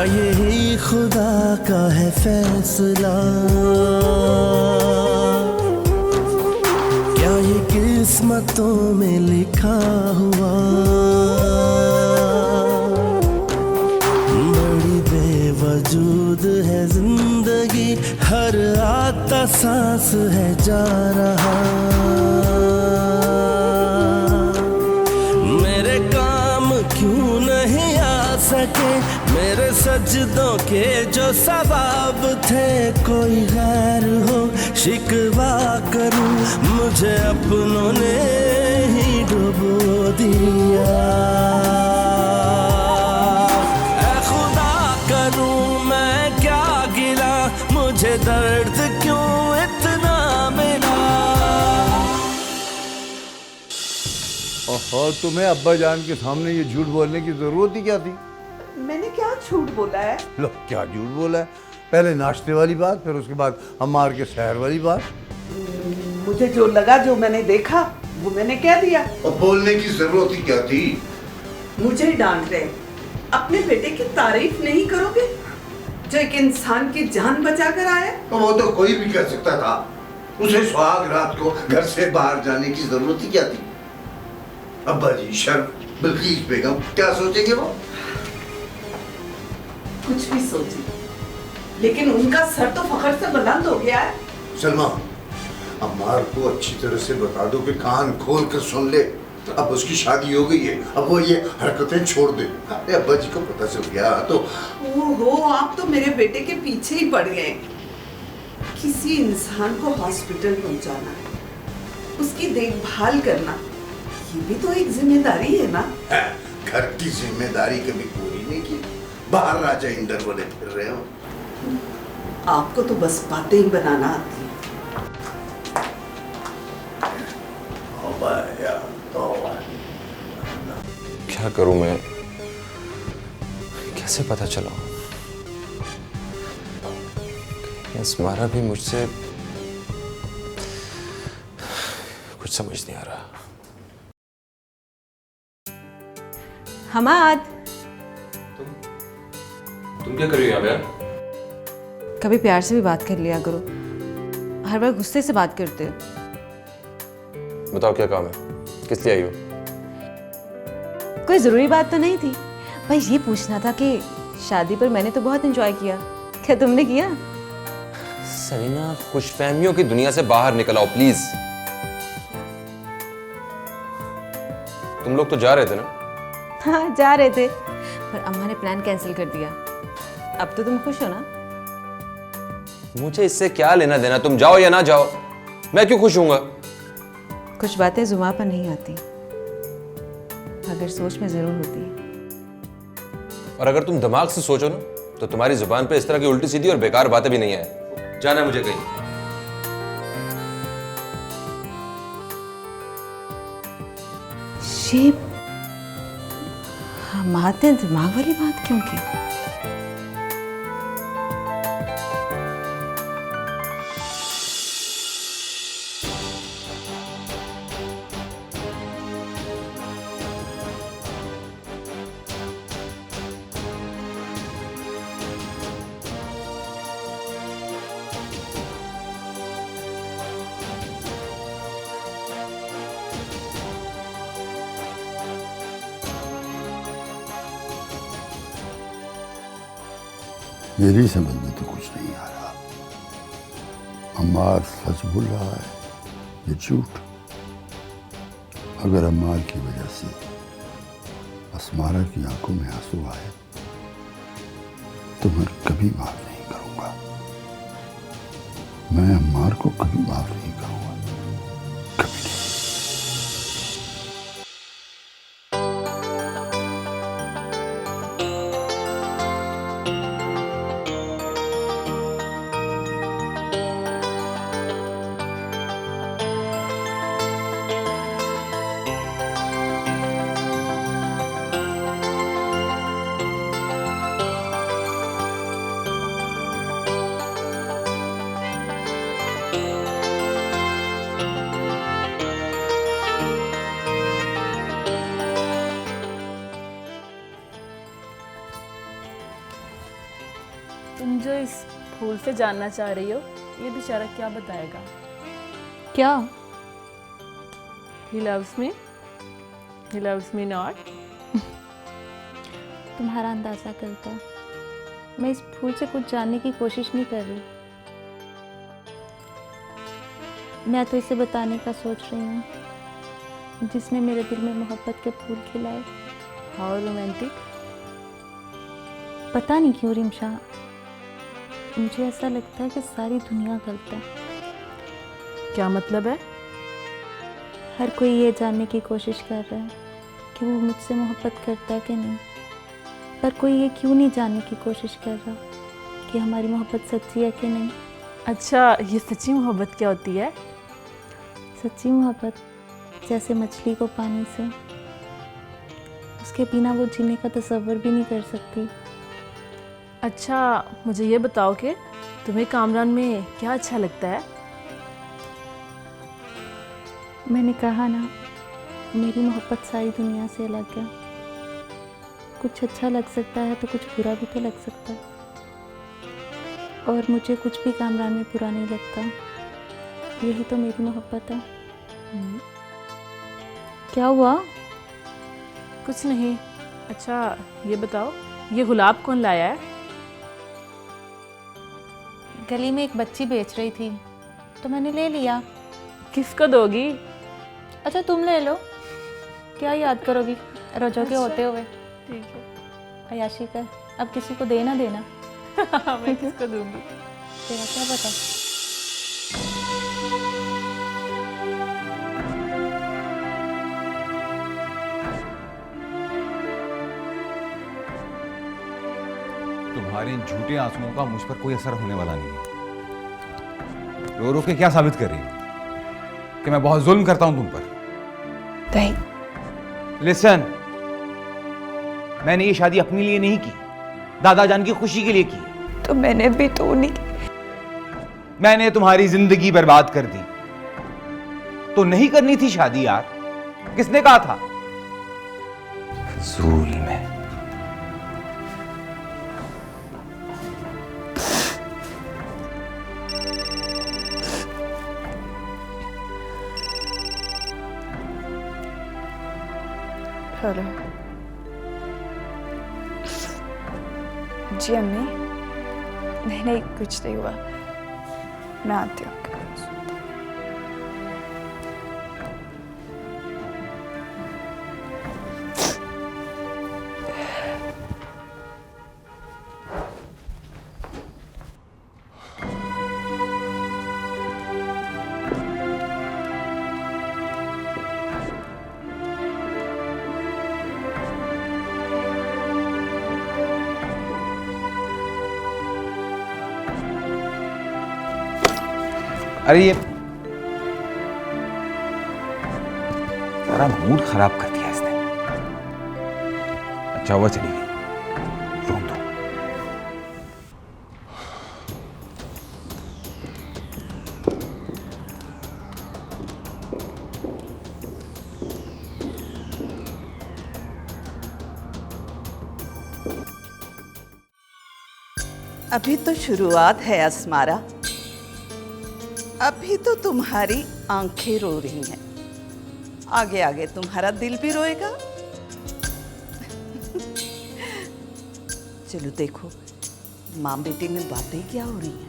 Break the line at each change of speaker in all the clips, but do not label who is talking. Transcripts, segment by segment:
यही खुदा का है फैसला, क्या ये किस्मतों में लिखा हुआ। बड़ी बेवजूद है जिंदगी, हर आता सांस है जा रहा। मेरे काम क्यों नहीं आ सके, मेरे सजदों के जो सवाब थे। कोई गैर हो शिकवा करूं, मुझे अपनों ने ही डुबो दिया। ऐ खुदा करूं मैं क्या गिला, मुझे दर्द क्यों इतना मिला।
और तुम्हें अब्बा जान के सामने ये झूठ बोलने की जरूरत ही क्या थी?
मैंने क्या झूठ बोला है?
लो क्या झूठ बोला है, पहले नाश्ते वाली बात, फिर उसके बाद अम्मार के शहर वाली बात।
मुझे जो लगा, जो मैंने देखा, वो मैंने कह दिया।
और बोलने की जरूरत ही क्या थी?
मुझे डांट रहे, अपने बेटे की तारीफ नहीं करोगे जो एक इंसान की जान बचा कर आया।
तो वो तो कोई भी कर सकता था, उसे सुहाग रात को घर से बाहर जाने की जरूरत ही क्या थी? अब्बा जी शर्म, बिल्किस बेगम क्या सोचेंगे वो?
कुछ भी सोची, लेकिन उनका सर तो फखर से बुलंद हो गया है।
सलमा, अम्मार को अच्छी तरह से बता दो कि कान खोल कर सुन ले। अब उसकी शादी हो गई है, अब वो ये हरकतें छोड़ दे। अरे अब्बा जी को पता चल गया तो।
ओहो, आप तो मेरे बेटे के पीछे ही पड़ गए। किसी इंसान को हॉस्पिटल पहुंचाना है, उसकी देखभाल करना, ये भी तो एक जिम्मेदारी है ना।
घर की जिम्मेदारी कभी पूरी नहीं की, बाहर राजा इंदर बने फिर रहे हो।
आपको तो बस बातें ही बनाना आती है।
क्या करूं मैं, कैसे पता चला? अस्मारा भी मुझसे कुछ समझ नहीं आ रहा।
हमाद,
तुम क्या कर रही हो यहाँ पे?
कभी प्यार से भी बात कर लिया करो, हर बार गुस्से से बात करते हो।
बताओ क्या काम है, किस लिए आई हो?
कोई जरूरी बात तो नहीं थी, बस ये पूछना था कि शादी पर मैंने तो बहुत एंजॉय किया, क्या तुमने किया?
सलीना, खुशफहमियों की दुनिया से बाहर निकल आओ प्लीज। तुम लोग तो जा रहे थे ना?
हाँ जा रहे थे, पर अम्मा ने प्लान कैंसिल कर दिया। अब तो तुम खुश हो ना?
मुझे इससे क्या लेना देना, तुम जाओ या ना जाओ, मैं क्यों खुश हूंगा?
कुछ बातें जुबान पर नहीं आती, मगर सोच में जरूर होती है।
और अगर तुम दिमाग से सोचो ना, तो तुम्हारी जुबान पे इस तरह की उल्टी सीधी और बेकार बातें भी नहीं है। जाना है मुझे कहीं।
शेप, हमारे दिमाग वाली बात क्यों की?
मेरी समझ में तो कुछ नहीं आ रहा। अम्मार सच बोल रहा है ये झूठ? अगर अम्मार की वजह से अस्मारा की आंखों में आंसू आए तो मैं कभी माफ नहीं करूंगा। मैं अम्मार को कभी माफ नहीं करूंगा, कभी नहीं।
तुम जो इस फूल से जानना चाह रही हो, ये बेचारा क्या बताएगा?
क्या?
He loves me. He loves me not.
तुम्हारा अंदाज़ा गलत है। मैं इस फूल से कुछ जानने की कोशिश नहीं कर रही। मैं तो इसे बताने का सोच रही हूँ जिसने मेरे दिल में मोहब्बत के फूल खिलाए।
How romantic.
पता नहीं क्यों रिमशा, मुझे ऐसा लगता है कि सारी दुनिया गलत है।
क्या मतलब है?
हर कोई ये जानने की कोशिश कर रहा है कि वो मुझसे मोहब्बत करता है कि नहीं, पर कोई ये क्यों नहीं जानने की कोशिश कर रहा कि हमारी मोहब्बत सच्ची है कि नहीं।
अच्छा, ये सच्ची मोहब्बत क्या होती है?
सच्ची मोहब्बत जैसे मछली को पानी से, उसके बिना वो जीने का तसव्वुर भी नहीं कर सकती।
अच्छा, मुझे ये बताओ कि तुम्हें कामरान में क्या अच्छा लगता है?
मैंने कहा ना, मेरी मोहब्बत सारी दुनिया से अलग है। कुछ अच्छा लग सकता है तो कुछ बुरा भी तो लग सकता है, और मुझे कुछ भी कामरान में बुरा नहीं लगता। यही तो मेरी मोहब्बत है। क्या हुआ?
कुछ नहीं। अच्छा, ये बताओ, ये गुलाब कौन लाया है?
गली में एक बच्ची बेच रही थी तो मैंने ले लिया।
किसको दोगी?
अच्छा, तुम ले लो, क्या याद करोगी रोजों के होते हुए।
ठीक है।
अयाशी कर, अब किसी को देना देना।
मैं किसको दूंगी?
तेरा क्या पता।
तुम्हारे इन झूठे आंसुओं का मुझ पर कोई असर होने वाला नहीं है। रो रो के क्या साबित कर रही हो कि मैं बहुत जुल्म करता हूं तुम पर? लिसन, मैंने ये शादी अपने लिए नहीं की, दादा जान की खुशी के लिए की।
तो मैंने भी तो नहीं।
मैंने तुम्हारी जिंदगी बर्बाद कर दी तो नहीं करनी थी शादी यार। किसने कहा था? फजूल में।
हेलो जी अम्मी। नहीं, कुछ नहीं हुआ, मैं आती हूँ।
अरे ये सारा मूड खराब कर दिया इसने। अच्छा हुआ चली गई, रोन दो।
अभी तो शुरुआत है अस्मारा, अभी तो तुम्हारी आंखें रो रही हैं, आगे आगे तुम्हारा दिल भी रोएगा। चलो देखो, माँ बेटी में बातें क्या हो रही हैं।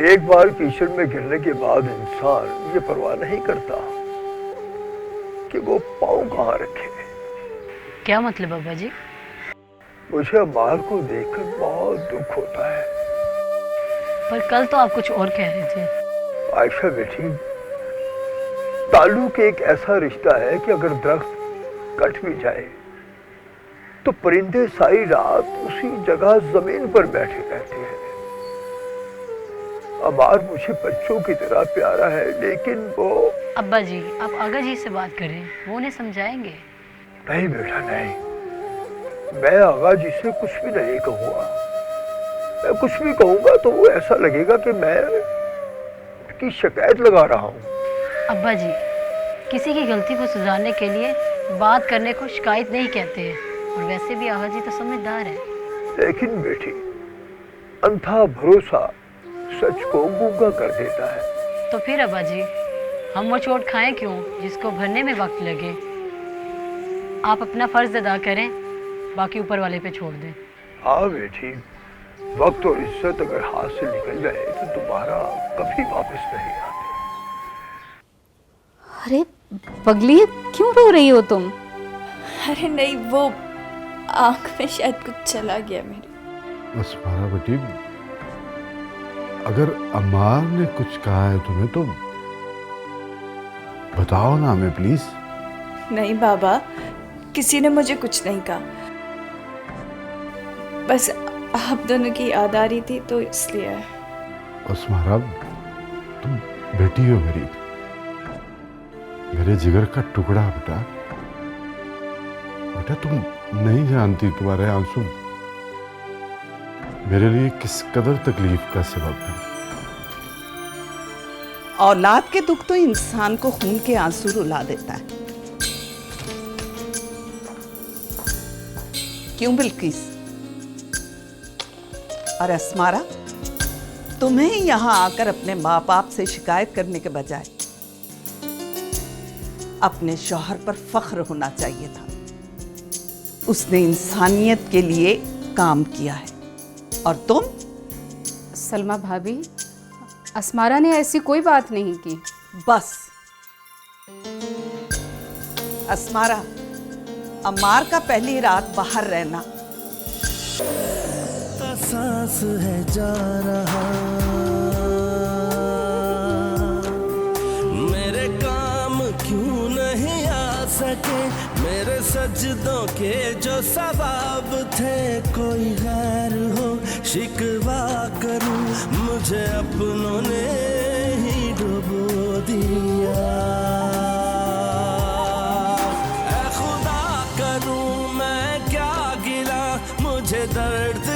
एक बार कीचड़ में गिरने के बाद इंसान ये परवाह नहीं करता कि वो पाँव कहाँ रखे।
क्या मतलब बाबा जी?
मुझे अम्मार को देखकर बहुत दुख होता है।
पर कल तो आप कुछ और कह रहे थे।
आयशा बेटी, ताल्लुक एक ऐसा रिश्ता है कि अगर दरख्त कट भी जाए तो परिंदे सारी रात उसी जगह जमीन पर बैठे रहते हैं। अमार मुझे बच्चों की तरह प्यारा है, लेकिन वो।
अब्बा जी, आप आगा जी से बात करें, वो उन्हें समझाएंगे।
नहीं बेटा नहीं, मैं आगा जी से कुछ भी नहीं कहूँगा। मैं कुछ भी कहूँगा तो वो ऐसा लगेगा कि मैं उनकी शिकायत लगा रहा हूँ।
अब्बा जी, किसी की गलती को सुधारने के लिए बात करने को शिकायत नहीं कहते हैं, और वैसे भी आगा जी तो समझदार है।
लेकिन बेटी, अंधा भरोसा सच को गूंगा कर देता है।
तो फिर अब्बा जी, हम वो चोट खाएं क्यों जिसको भरने में वक्त लगे। आप अपना फर्ज अदा करें, बाकी ऊपर वाले पे छोड़ दें।
हाँ बेटी, वक्त और इज्जत अगर हाथ से निकल जाए तो दोबारा कभी वापस नहीं आते।
अरे पगली, क्यों रो रही हो तुम?
अरे नहीं, वो आंख में शायद कुछ चला गया मेरे।
अस्मारा बेटी, अगर अम्मार ने कुछ कहा है तुम्हें तो बताओ ना हमें प्लीज।
नहीं बाबा, किसी ने मुझे कुछ नहीं कहा, बस आप दोनों की याद आ रही थी तो इसलिए।
अस्मारा, तुम बेटी हो मेरे जिगर का टुकड़ा। बेटा बेटा, तुम नहीं जानती तुम्हारे आंसू मेरे लिए किस कदर तकलीफ का सबब है।
औलाद के दुख तो इंसान को खून के आंसू रुला देता है। क्यों बिल्किस और अस्मारा, तुम्हें यहाँ आकर अपने माँ बाप से शिकायत करने के बजाय अपने शौहर पर फख्र होना चाहिए था। उसने इंसानियत के लिए काम किया है, और तुम?
सलमा भाभी, अस्मारा ने ऐसी कोई बात नहीं की।
बस अस्मारा, अम्मार का पहली रात बाहर रहना।
सांस है जा रहा, मेरे काम क्यों नहीं आ सके, मेरे सजदों के जो सवाब थे। कोई गैर हो शिकवा करूं, मुझे अपनों ने ही डुबो दिया। ऐ खुदा करूं मैं क्या गिला, मुझे दर्द